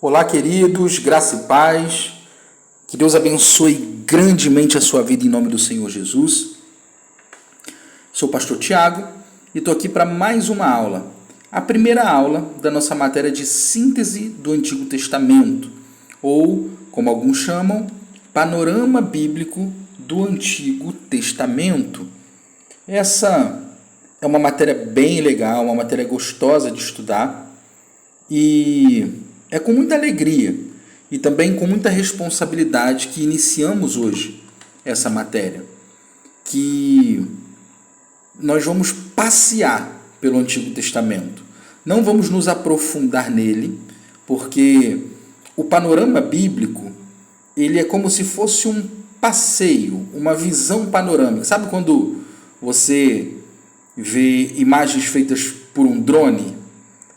Olá, queridos, graça e paz, que Deus abençoe grandemente a sua vida em nome do Senhor Jesus. Sou o pastor Tiago e estou aqui para mais uma aula, a primeira aula da nossa matéria de síntese do Antigo Testamento, ou, como alguns chamam, panorama bíblico do Antigo Testamento. Essa é uma matéria bem legal, uma matéria gostosa de estudar e é com muita alegria e também com muita responsabilidade que iniciamos hoje essa matéria, que nós vamos passear pelo Antigo Testamento. Não vamos nos aprofundar nele, porque o panorama bíblico, ele é como se fosse um passeio, uma visão panorâmica. Sabe quando você vê imagens feitas por um drone?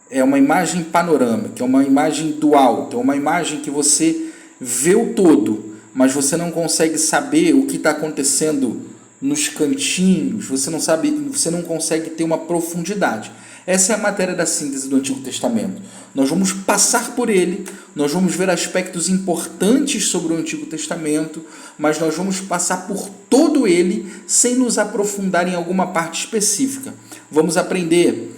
É uma imagem panorâmica, é uma imagem do alto, é uma imagem que você vê o todo, mas você não consegue saber o que está acontecendo nos cantinhos, você não consegue ter uma profundidade. Essa é a matéria da síntese do Antigo Testamento. Nós vamos passar por ele, nós vamos ver aspectos importantes sobre o Antigo Testamento, mas nós vamos passar por todo ele sem nos aprofundar em alguma parte específica. Vamos aprender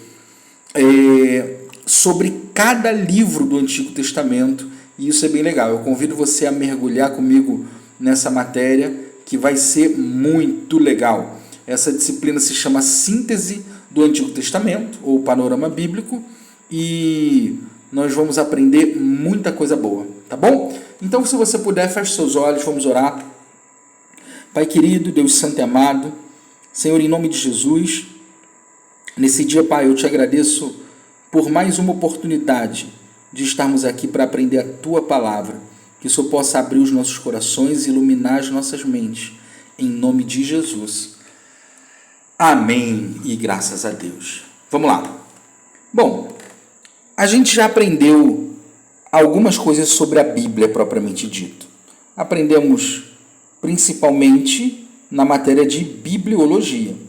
sobre cada livro do Antigo Testamento, e isso é bem legal. Eu convido você a mergulhar comigo nessa matéria, que vai ser muito legal. Essa disciplina se chama Síntese do Antigo Testamento, ou Panorama Bíblico, e nós vamos aprender muita coisa boa, tá bom? Então, se você puder, feche seus olhos, vamos orar. Pai querido, Deus santo e amado, Senhor, em nome de Jesus, nesse dia, Pai, eu te agradeço por mais uma oportunidade de estarmos aqui para aprender a Tua Palavra, que o Senhor possa abrir os nossos corações e iluminar as nossas mentes, em nome de Jesus. Amém e graças a Deus. Vamos lá. Bom, a gente já aprendeu algumas coisas sobre a Bíblia propriamente dito. Aprendemos principalmente na matéria de bibliologia.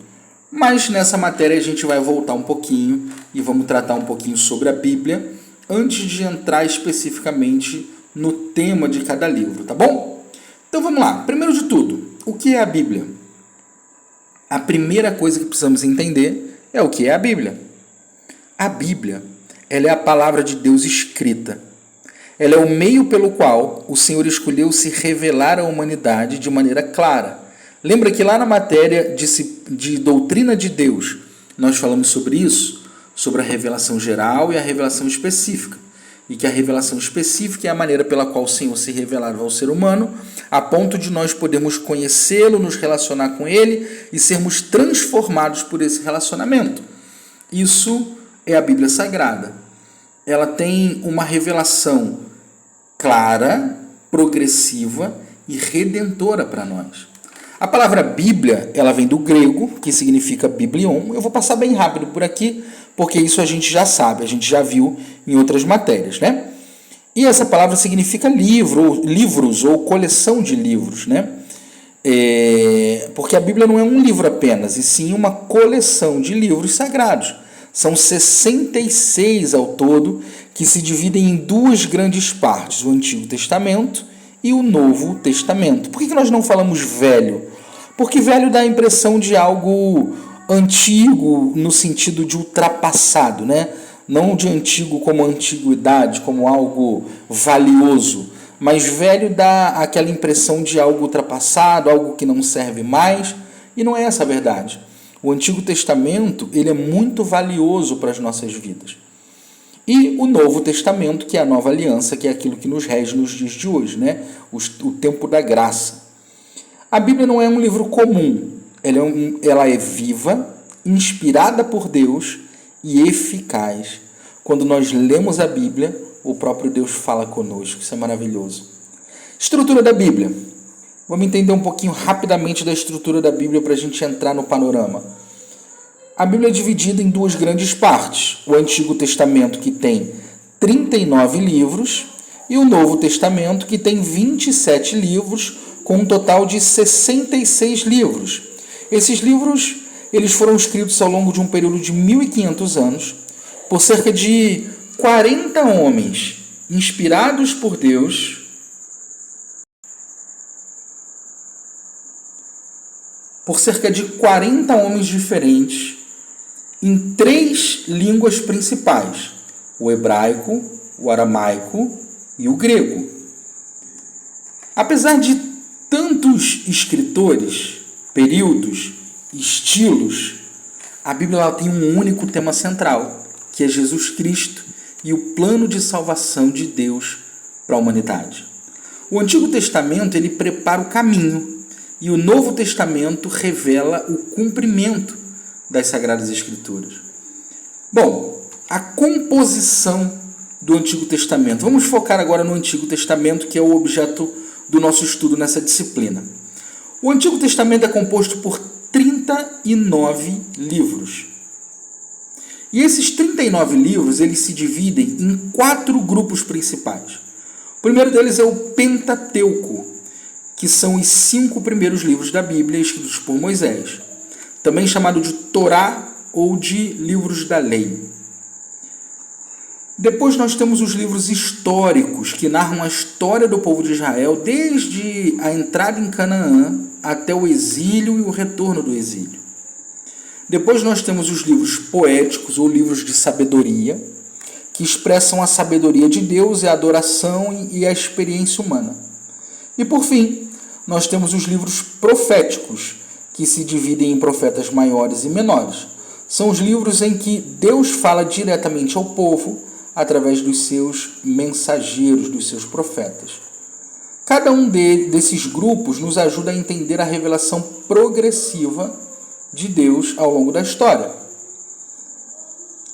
Mas nessa matéria a gente vai voltar um pouquinho e vamos tratar um pouquinho sobre a Bíblia antes de entrar especificamente no tema de cada livro, tá bom? Então vamos lá. Primeiro de tudo, o que é a Bíblia? A primeira coisa que precisamos entender é o que é a Bíblia. A Bíblia, ela é a palavra de Deus escrita. Ela é o meio pelo qual o Senhor escolheu se revelar à humanidade de maneira clara. Lembra que lá na matéria de doutrina de Deus, nós falamos sobre isso, sobre a revelação geral e a revelação específica. E que a revelação específica é a maneira pela qual o Senhor se revelava ao ser humano, a ponto de nós podermos conhecê-lo, nos relacionar com ele e sermos transformados por esse relacionamento. Isso é a Bíblia Sagrada. Ela tem uma revelação clara, progressiva e redentora para nós. A palavra Bíblia, ela vem do grego, que significa biblion. Eu vou passar bem rápido por aqui, porque isso a gente já sabe, a gente já viu em outras matérias, né? E essa palavra significa livros ou coleção de livros, né? Porque a Bíblia não é um livro apenas, e sim uma coleção de livros sagrados. São 66 ao todo, que se dividem em duas grandes partes, o Antigo Testamento e o Novo Testamento. Por que nós não falamos velho? Porque velho dá a impressão de algo antigo no sentido de ultrapassado, né? Não de antigo como antiguidade, como algo valioso, mas velho dá aquela impressão de algo ultrapassado, algo que não serve mais, e não é essa a verdade. O Antigo Testamento, ele é muito valioso para as nossas vidas. E o Novo Testamento, que é a nova aliança, que é aquilo que nos rege nos dias de hoje, né? O tempo da graça. A Bíblia não é um livro comum, ela é viva, inspirada por Deus e eficaz. Quando nós lemos a Bíblia, o próprio Deus fala conosco, isso é maravilhoso. Estrutura da Bíblia. Vamos entender um pouquinho rapidamente da estrutura da Bíblia para a gente entrar no panorama. A Bíblia é dividida em duas grandes partes. O Antigo Testamento, que tem 39 livros, e o Novo Testamento, que tem 27 livros, com um total de 66 livros. Esses livros eles foram escritos ao longo de um período de 1.500 anos, por cerca de 40 homens inspirados por Deus por cerca de 40 homens diferentes em 3 línguas principais: o hebraico, o aramaico e o grego. Apesar de tantos escritores, períodos, estilos, a Bíblia ela tem um único tema central, que é Jesus Cristo e o plano de salvação de Deus para a humanidade. O Antigo Testamento ele prepara o caminho e o Novo Testamento revela o cumprimento das Sagradas Escrituras. Bom, a composição do Antigo Testamento. Vamos focar agora no Antigo Testamento, que é o objeto do nosso estudo nessa disciplina. O Antigo Testamento é composto por 39 livros. E esses 39 livros eles se dividem em 4 grupos principais. O primeiro deles é o Pentateuco, que são os 5 primeiros livros da Bíblia escritos por Moisés, também chamado de Torá ou de livros da lei. Depois nós temos os livros históricos, que narram a história do povo de Israel desde a entrada em Canaã até o exílio e o retorno do exílio. Depois nós temos os livros poéticos ou livros de sabedoria, que expressam a sabedoria de Deus, a adoração e a experiência humana. E por fim, nós temos os livros proféticos, que se dividem em profetas maiores e menores. São os livros em que Deus fala diretamente ao povo através dos seus mensageiros, dos seus profetas. Cada um desses grupos nos ajuda a entender a revelação progressiva de Deus ao longo da história.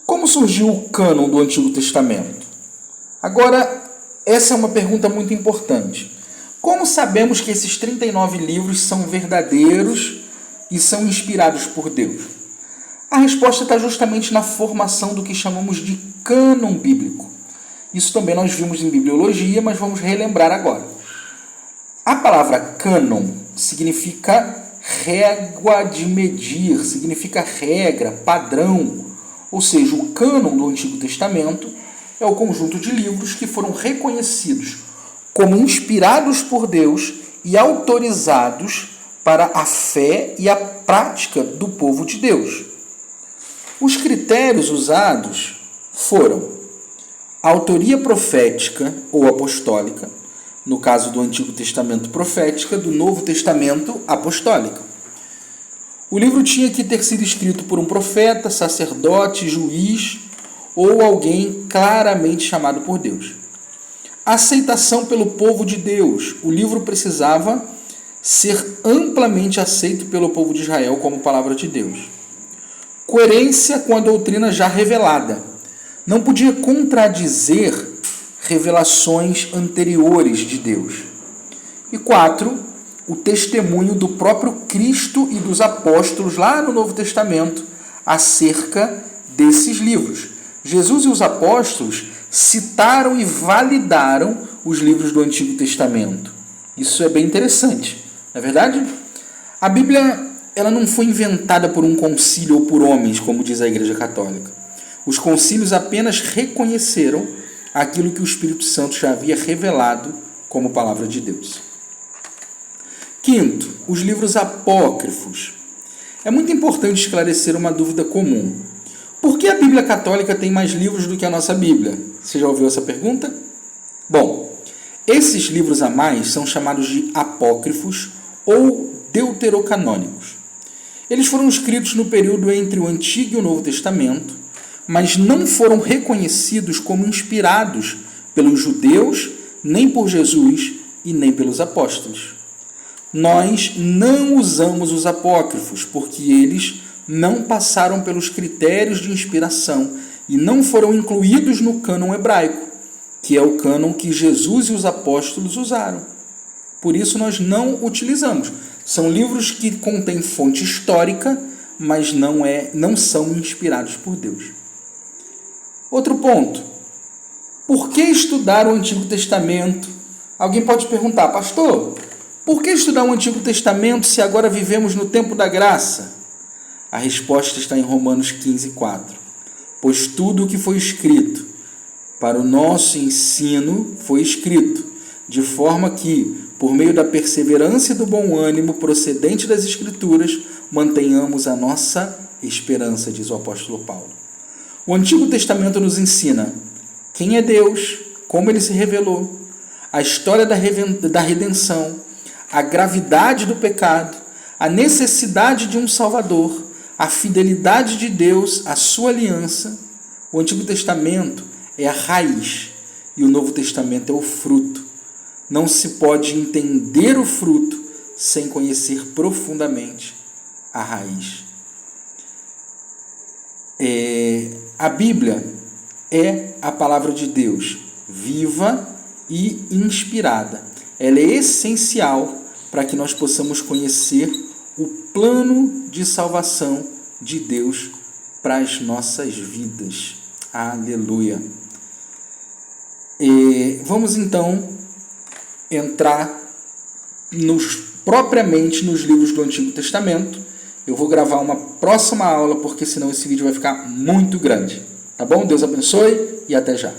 Como surgiu o cânon do Antigo Testamento? Agora, essa é uma pergunta muito importante. Como sabemos que esses 39 livros são verdadeiros e são inspirados por Deus? A resposta está justamente na formação do que chamamos de cânon bíblico. Isso também nós vimos em bibliologia, mas vamos relembrar agora. A palavra cânon significa régua de medir, significa regra, padrão. Ou seja, o cânon do Antigo Testamento é o conjunto de livros que foram reconhecidos como inspirados por Deus e autorizados para a fé e a prática do povo de Deus. Os critérios usados foram a autoria profética ou apostólica, no caso do Antigo Testamento profética, do Novo Testamento apostólica. O livro tinha que ter sido escrito por um profeta, sacerdote, juiz ou alguém claramente chamado por Deus. Aceitação pelo povo de Deus. O livro precisava ser amplamente aceito pelo povo de Israel como palavra de Deus. Coerência com a doutrina já revelada. Não podia contradizer revelações anteriores de Deus. E 4, o testemunho do próprio Cristo e dos apóstolos lá no Novo Testamento acerca desses livros. Jesus e os apóstolos citaram e validaram os livros do Antigo Testamento. Isso é bem interessante, não é verdade? A Bíblia ela não foi inventada por um concílio ou por homens, como diz a Igreja Católica. Os concílios apenas reconheceram aquilo que o Espírito Santo já havia revelado como palavra de Deus. 5, os livros apócrifos. É muito importante esclarecer uma dúvida comum. Por que a Bíblia Católica tem mais livros do que a nossa Bíblia? Você já ouviu essa pergunta? Bom, esses livros a mais são chamados de apócrifos ou deuterocanônicos. Eles foram escritos no período entre o Antigo e o Novo Testamento, mas não foram reconhecidos como inspirados pelos judeus, nem por Jesus e nem pelos apóstolos. Nós não usamos os apócrifos porque eles não passaram pelos critérios de inspiração e não foram incluídos no cânon hebraico, que é o cânon que Jesus e os apóstolos usaram. Por isso nós não utilizamos. São livros que contêm fonte histórica, mas não são inspirados por Deus. Outro ponto. Por que estudar o Antigo Testamento? Alguém pode perguntar, pastor, por que estudar o Antigo Testamento se agora vivemos no tempo da graça? A resposta está em Romanos 15:4. Pois tudo o que foi escrito para o nosso ensino foi escrito, de forma que, por meio da perseverança e do bom ânimo procedente das Escrituras, mantenhamos a nossa esperança, diz o apóstolo Paulo. O Antigo Testamento nos ensina quem é Deus, como ele se revelou, a história da redenção, a gravidade do pecado, a necessidade de um Salvador, a fidelidade de Deus, a sua aliança. O Antigo Testamento é a raiz e o Novo Testamento é o fruto. Não se pode entender o fruto sem conhecer profundamente a raiz. A Bíblia é a palavra de Deus, viva e inspirada. Ela é essencial para que nós possamos conhecer o plano de salvação de Deus para as nossas vidas. Aleluia! Vamos então entrar propriamente nos livros do Antigo Testamento. Eu vou gravar uma próxima aula, porque senão esse vídeo vai ficar muito grande. Tá bom? Deus abençoe e até já.